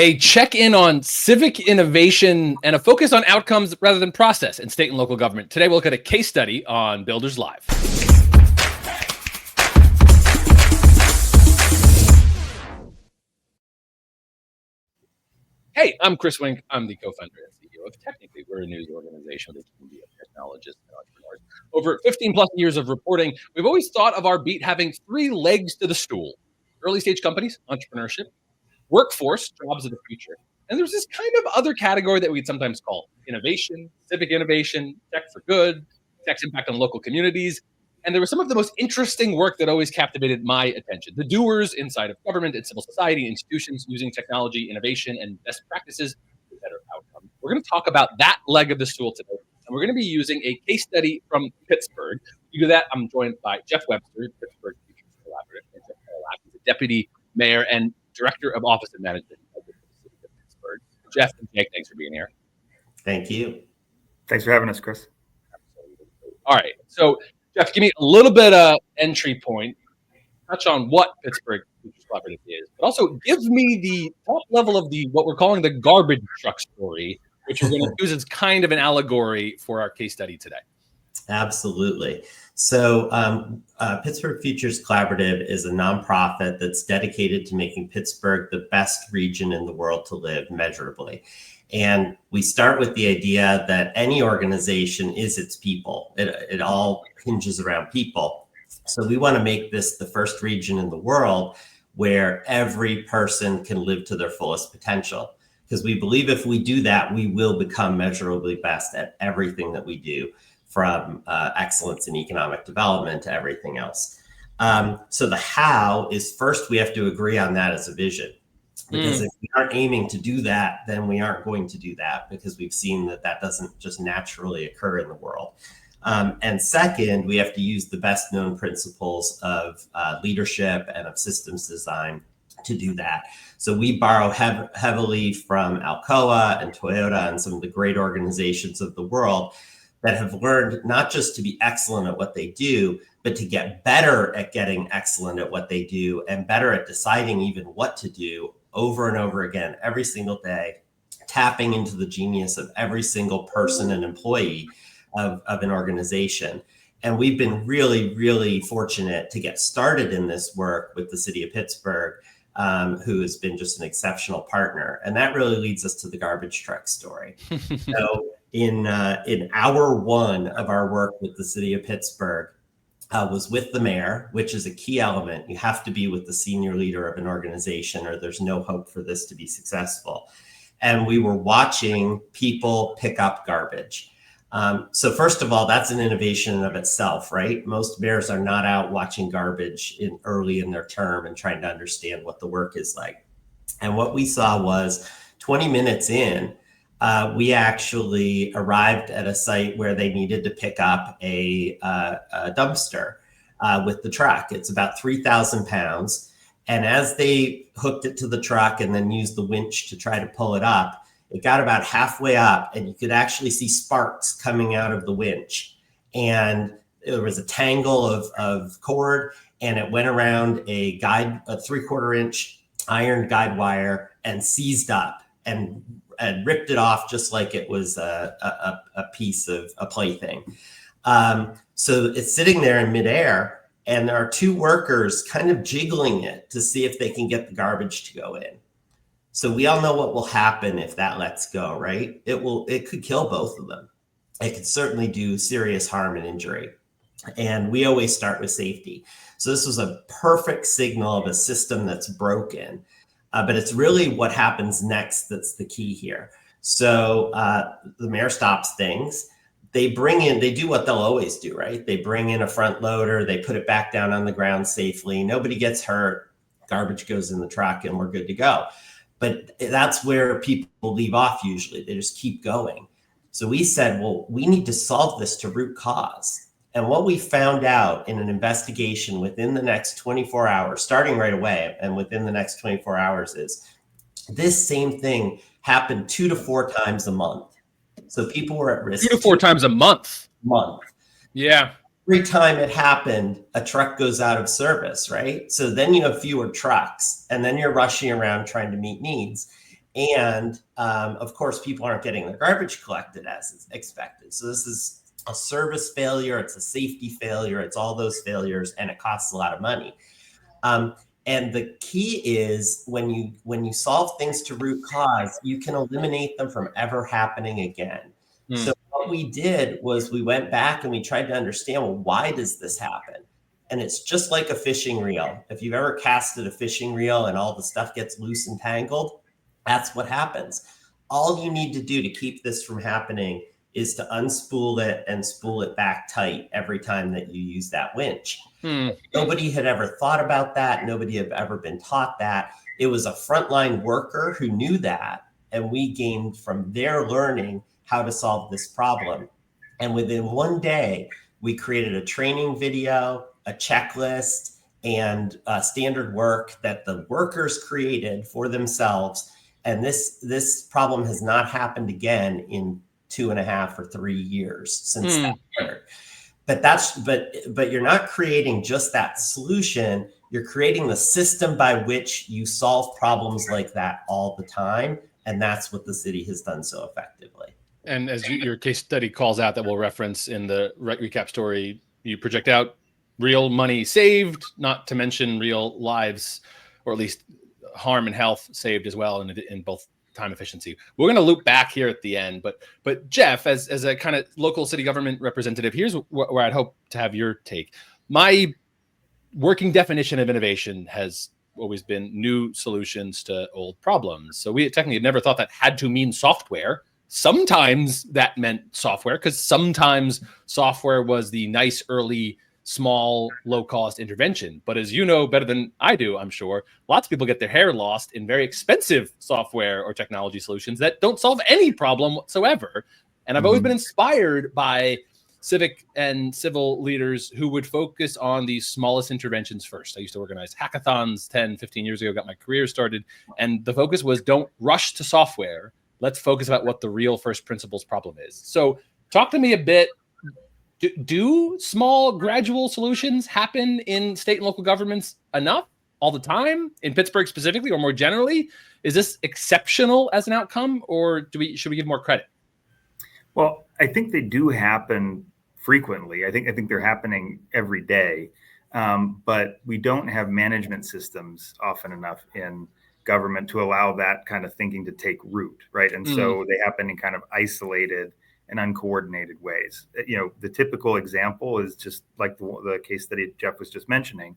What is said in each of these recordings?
A check-in on civic innovation and a focus on outcomes rather than process in state and local government. Today, we'll look at a case study on Builders Live. Hey, I'm Chris Wink. I'm the co-founder and CEO of Technically. We're a news organization with a community of technologists and entrepreneurs. Over 15 plus years of reporting, we've always thought of our beat having three legs to the stool: early stage companies, entrepreneurship; workforce, jobs of the future; and there's this kind of other category that we'd sometimes call innovation, civic innovation, tech for good, tech's impact on local communities. And there was some of the most interesting work that always captivated my attention. The doers inside of government and civil society institutions using technology, innovation, and best practices for better outcomes. We're going to talk about that leg of the stool today. And we're going to be using a case study from Pittsburgh. To do that, I'm joined by Geoff Webster, Pittsburgh Futures Collaborative, and Geoff Pawlak, the deputy mayor and director of office and management of the City of Pittsburgh. Geoff and Jake, thanks for being here. Thank you. Thanks for having us, Chris. All right. So, Geoff, give me a little bit of entry point. Touch on what Pittsburgh Futures Collaborative is, but also give me the top level of what we're calling the garbage truck story, which we're going to use as kind of an allegory for our case study today. Absolutely. So Pittsburgh Futures Collaborative is a nonprofit that's dedicated to making Pittsburgh the best region in the world to live measurably. And we start with the idea that any organization is its people. It all hinges around people. So we want to make this the first region in the world where every person can live to their fullest potential. Because we believe if we do that, we will become measurably best at everything that we do, from excellence in economic development to everything else. So the how is, first we have to agree on that as a vision. Because if we aren't aiming to do that, then we aren't going to do that, because we've seen that that doesn't just naturally occur in the world. And second, we have to use the best known principles of leadership and of systems design to do that. So we borrow heavily from Alcoa and Toyota and some of the great organizations of the world that have learned not just to be excellent at what they do, but to get better at getting excellent at what they do and better at deciding even what to do over and over again, every single day, tapping into the genius of every single person and employee of an organization. And we've been really, really fortunate to get started in this work with the City of Pittsburgh, who has been just an exceptional partner. And that really leads us to the garbage truck story. So in hour one of our work with the City of Pittsburgh, was with the mayor, which is a key element. You have to be with the senior leader of an organization, or there's no hope for this to be successful. And we were watching people pick up garbage. So first of all, that's an innovation in of itself, right? Most mayors are not out watching garbage early in their term and trying to understand what the work is like. And what we saw was 20 minutes in, we actually arrived at a site where they needed to pick up a dumpster with the truck. It's about 3,000 pounds. And as they hooked it to the truck and then used the winch to try to pull it up, it got about halfway up and you could actually see sparks coming out of the winch. And there was a tangle of cord, and it went around a 3/4 inch iron guide wire and seized up and ripped it off just like it was a piece of a plaything. So it's sitting there in midair, and there are two workers kind of jiggling it to see if they can get the garbage to go in. So we all know what will happen if that lets go, right? It could kill both of them. It could certainly do serious harm and injury. And we always start with safety. So this was a perfect signal of a system that's broken. But it's really what happens next that's the key here. So the mayor stops things. They do what they'll always do, right? They bring in a front loader, they put it back down on the ground safely. Nobody gets hurt. Garbage goes in the truck and we're good to go. But that's where people leave off usually. They just keep going. So we said, well, we need to solve this to root cause. And what we found out in an investigation within the next 24 hours, starting right away, and within the next 24 hours, is this same thing happened 2 to 4 times a month. So people were at risk. 2 to 4 times a month. Yeah. Every time it happened, a truck goes out of service, right? So then you have fewer trucks, and then you're rushing around trying to meet needs. And of course, people aren't getting their garbage collected as expected. So this is a service failure, it's a safety failure, it's all those failures, and it costs a lot of money. And the key is when you solve things to root cause, you can eliminate them from ever happening again. So what we did was we went back and we tried to understand, well, why does this happen? And it's just like a fishing reel. If you've ever casted a fishing reel and all the stuff gets loose and tangled, that's what happens. All you need to do to keep this from happening is to unspool it and spool it back tight every time that you use that winch. Nobody had ever thought about that. Nobody had ever been taught that. It was a frontline worker who knew that, and we gained from their learning how to solve this problem. And within one day, we created a training video, a checklist, and standard work that the workers created for themselves. And this problem has not happened again in 2.5 or 3 years since that occurred. But you're not creating just that solution. You're creating the system by which you solve problems like that all the time. And that's what the city has done so effectively. And as your case study calls out that we'll reference in the recap story, you project out real money saved, not to mention real lives, or at least harm and health saved as well in both time efficiency. We're going to loop back here at the end, but Geoff, as a kind of local city government representative, here's where I'd hope to have your take. My working definition of innovation has always been new solutions to old problems. So we technically had never thought that had to mean software. Sometimes that meant software, because sometimes software was the nice early small, low-cost intervention. But as you know better than I do, I'm sure, lots of people get their hair lost in very expensive software or technology solutions that don't solve any problem whatsoever. And I've always been inspired by civic and civil leaders who would focus on the smallest interventions first. I used to organize hackathons 10, 15 years ago, got my career started. And the focus was, don't rush to software. Let's focus about what the real first principles problem is. So talk to me a bit. Do small, gradual solutions happen in state and local governments enough all the time, in Pittsburgh specifically, or more generally? Is this exceptional as an outcome, or should we give more credit? Well, I think they do happen frequently. I think they're happening every day, but we don't have management systems often enough in government to allow that kind of thinking to take root, right? And so they happen in kind of isolated and uncoordinated ways. You know, the typical example is just like the case study Geoff was just mentioning.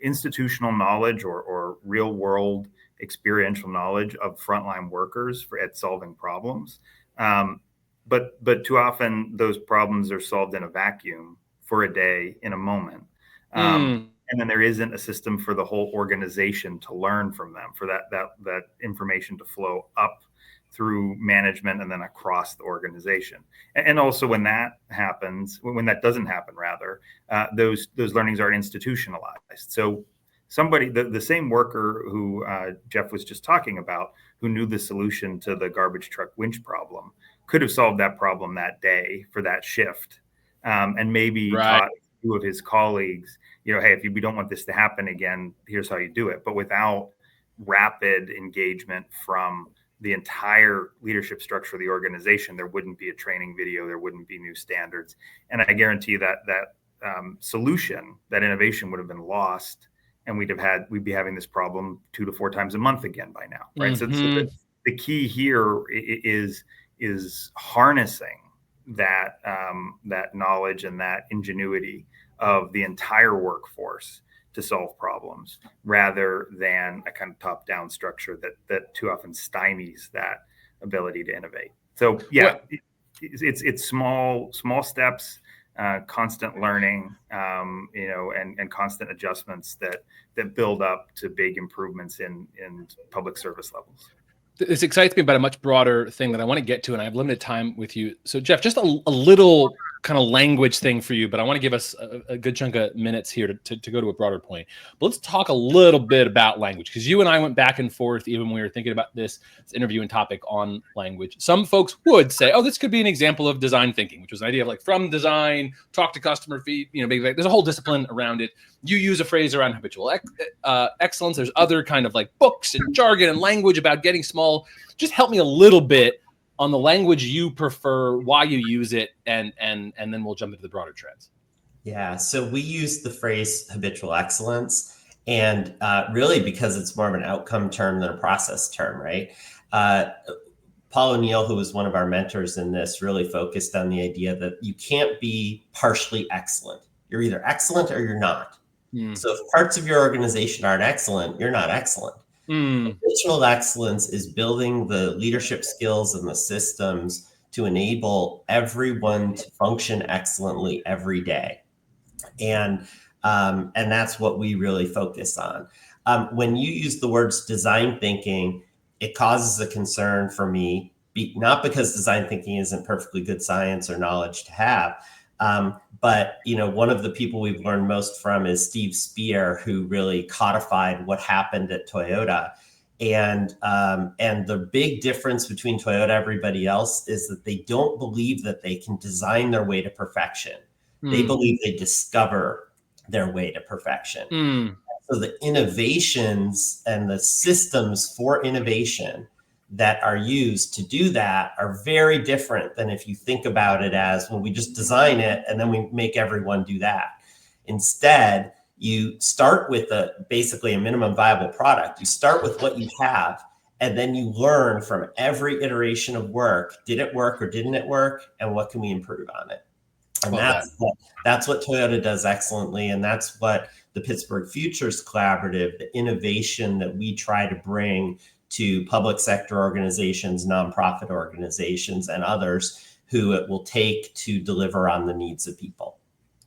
Institutional knowledge or real world experiential knowledge of frontline workers at solving problems. But too often those problems are solved in a vacuum for a day, in a moment. And then there isn't a system for the whole organization to learn from them, for that information to flow up through management and then across the organization. And also when that happens, when that doesn't happen, rather, those learnings are institutionalized. So somebody, the same worker who Geoff was just talking about, who knew the solution to the garbage truck winch problem, could have solved that problem that day for that shift, and maybe taught a few of his colleagues, hey, if we don't want this to happen again, here's how you do it. But without rapid engagement from the entire leadership structure of the organization, there wouldn't be a training video, there wouldn't be new standards. And I guarantee that solution, that innovation would have been lost, and we'd be having this problem 2 to 4 times a month again by now, right? So the key here is harnessing that knowledge and that ingenuity of the entire workforce to solve problems, rather than a kind of top-down structure that too often stymies that ability to innovate. So it's small steps, constant learning, and constant adjustments that build up to big improvements in public service levels. This excites me about a much broader thing that I want to get to, and I have limited time with you. So, Geoff, just a little kind of language thing for you, but I want to give us a good chunk of minutes here to go to a broader point. But let's talk a little bit about language, because you and I went back and forth even when we were thinking about this interview and topic on language. Some folks would say, oh, this could be an example of design thinking, which was an idea of like from design, talk to customer feed, there's a whole discipline around it. You use a phrase around habitual excellence. There's other kind of like books and jargon and language about getting small. Just help me a little bit on the language you prefer, why you use it, and then we'll jump into the broader trends. Yeah, so we use the phrase habitual excellence, and really because it's more of an outcome term than a process term, right? Paul O'Neill, who was one of our mentors in this, really focused on the idea that you can't be partially excellent. You're either excellent or you're not. So if parts of your organization aren't excellent, you're not excellent. Habitual excellence is building the leadership skills and the systems to enable everyone to function excellently every day. And that's what we really focus on. When you use the words design thinking, it causes a concern for me, not because design thinking isn't perfectly good science or knowledge to have, but one of the people we've learned most from is Steve Spear, who really codified what happened at Toyota. And the big difference between Toyota and everybody else is that they don't believe that they can design their way to perfection. They believe they discover their way to perfection. So the innovations and the systems for innovation that are used to do that are very different than if you think about it as, well, we just design it and then we make everyone do that. Instead, you start with basically a minimum viable product. You start with what you have, and then you learn from every iteration of work. Did it work or didn't it work? And what can we improve on it? And that's what Toyota does excellently. And that's what the Pittsburgh Futures Collaborative, the innovation that we try to bring to public sector organizations, nonprofit organizations, and others who it will take to deliver on the needs of people.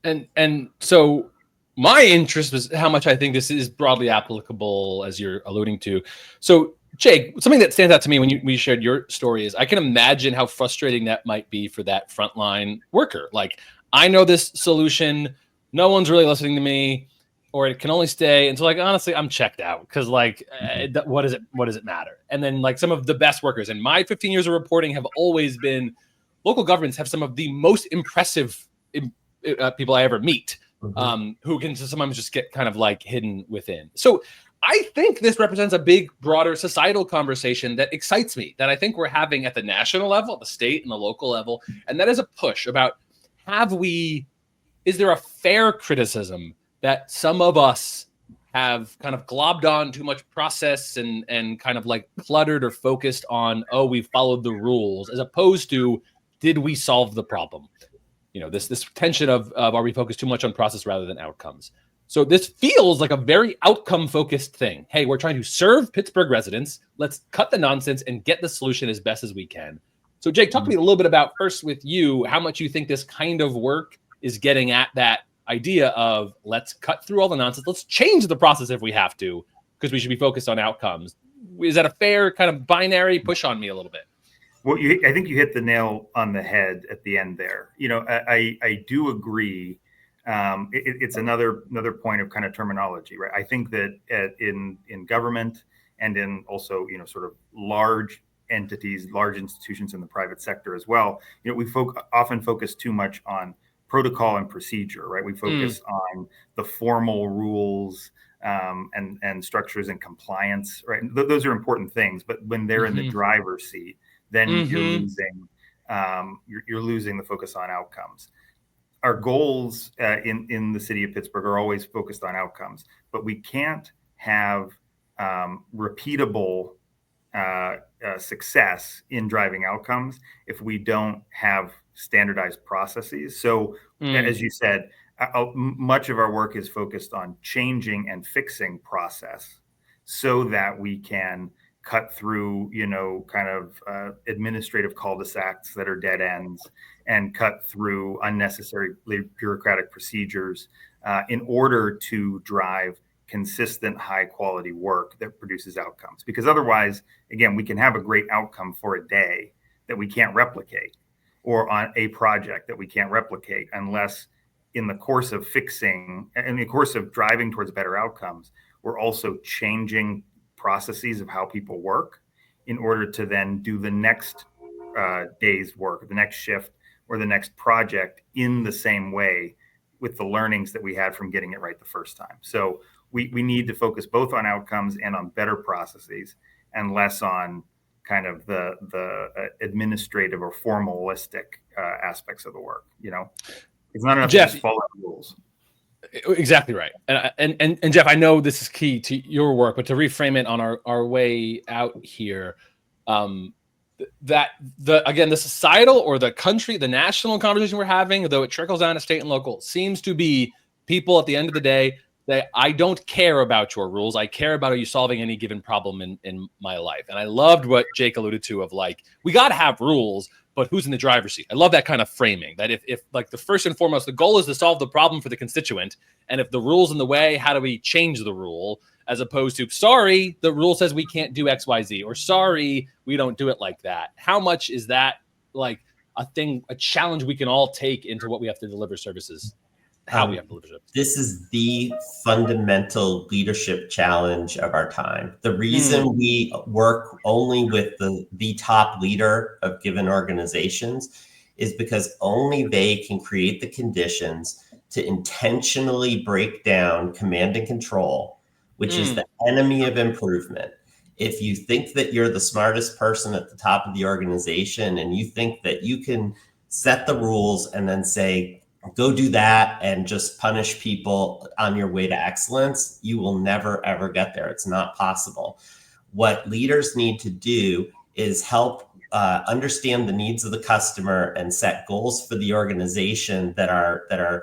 And so my interest was how much I think this is broadly applicable, as you're alluding to. So Jake, something that stands out to me when we shared your story is I can imagine how frustrating that might be for that frontline worker. Like, I know this solution, no one's really listening to me, or it can only stay until, like, honestly, I'm checked out because, like, what does it matter? And then, like, some of the best workers in my 15 years of reporting have always been local governments have some of the most impressive people I ever meet, who can sometimes just get kind of like hidden within. So I think this represents a big, broader societal conversation that excites me, that I think we're having at the national level, the state and the local level. And that is a push about, is there a fair criticism that some of us have kind of globbed on too much process and kind of like cluttered or focused on, oh, we followed the rules, as opposed to, did we solve the problem? This tension of are we focused too much on process rather than outcomes? So this feels like a very outcome-focused thing. Hey, we're trying to serve Pittsburgh residents. Let's cut the nonsense and get the solution as best as we can. So Jake, talk to me a little bit about, first with you, how much you think this kind of work is getting at that idea of, let's cut through all the nonsense. Let's change the process if we have to, because we should be focused on outcomes. Is that a fair kind of binary? Push on me a little bit. Well, I think you hit the nail on the head at the end there. I do agree. It's another point of kind of terminology, right? I think that in government and in also, sort of large entities, large institutions in the private sector as well, we often focus too much on protocol and procedure, right? We focus on the formal rules and structures and compliance, right? Those are important things, but when they're in the driver's seat, then you're losing the focus on outcomes. Our goals in the city of Pittsburgh are always focused on outcomes, but we can't have repeatable success in driving outcomes if we don't have standardized processes. So as you said, much of our work is focused on changing and fixing process so that we can cut through, kind of administrative cul-de-sacs that are dead ends, and cut through unnecessary bureaucratic procedures in order to drive consistent, high quality work that produces outcomes. Because otherwise, again, we can have a great outcome for a day that we can't replicate. or on a project that we can't replicate unless in the course of driving towards better outcomes, we're also changing processes of how people work in order to then do the next day's work, the next shift, or the next project in the same way with the learnings that we had from getting it right the first time. So we need to focus both on outcomes and on better processes and less on kind of the administrative or formalistic aspects of the work. It's not enough Geoff, to just follow the rules. Exactly right. And Geoff, I know this is key to your work, but to reframe it on our way out here, that the societal or the country, the national conversation we're having, though it trickles down to state and local, seems to be people at the end of the day that I don't care about your rules. I care about, are you solving any given problem in my life? And I loved what Jake alluded to of like, we got to have rules, but who's in the driver's seat? I love that kind of framing, that if like the first and foremost, the goal is to solve the problem for the constituent. And if the rule's in the way, how do we change the rule? As opposed to, sorry, the rule says we can't do X, Y, Z, or sorry, we don't do it like that. How much is that like a challenge we can all take into what we have to deliver services? How we have to deliver services? This is the fundamental leadership challenge of our time. The reason we work only with the top leader of given organizations is because only they can create the conditions to intentionally break down command and control, which is the enemy of improvement. If you think that you're the smartest person at the top of the organization and you think that you can set the rules and then say, go do that and just punish people on your way to excellence, you will never, ever get there. It's not possible. What leaders need to do is help understand the needs of the customer and set goals for the organization that are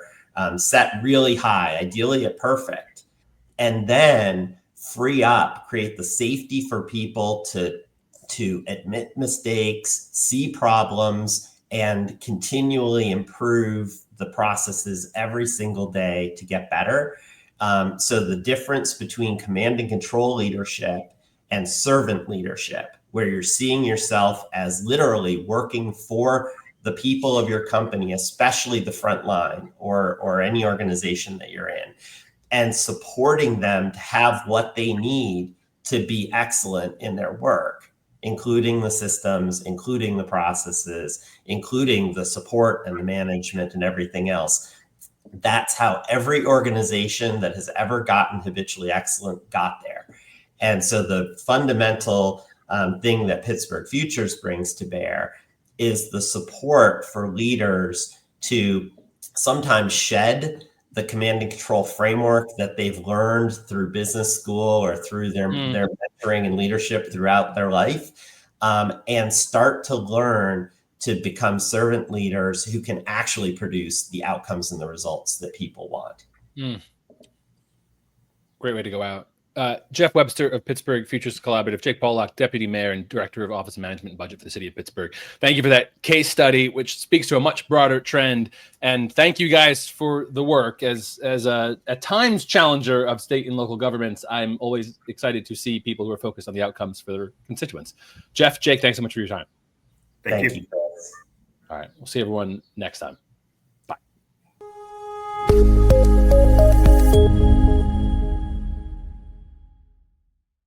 set really high, ideally at perfect, and then free up, create the safety for people to admit mistakes, see problems, and continually improve the processes every single day to get better. So the difference between command and control leadership and servant leadership, where you're seeing yourself as literally working for the people of your company, especially the front line or any organization that you're in, and supporting them to have what they need to be excellent in their work, including the systems, including the processes, including the support and the management and everything else. That's how every organization that has ever gotten habitually excellent got there. And so the fundamental thing that Pittsburgh Futures brings to bear is the support for leaders to sometimes shed the command and control framework that they've learned through business school or through their mentoring and leadership throughout their life, and start to learn to become servant leaders who can actually produce the outcomes and the results that people want. Great way to go out. Geoff Webster of Pittsburgh Futures Collaborative, Jake Pawlak, Deputy Mayor and Director of Office of Management and Budget for the City of Pittsburgh. Thank you for that case study, which speaks to a much broader trend. And thank you guys for the work. As a at times challenger of state and local governments, I'm always excited to see people who are focused on the outcomes for their constituents. Geoff, Jake, thanks so much for your time. Thank you. All right. We'll see everyone next time.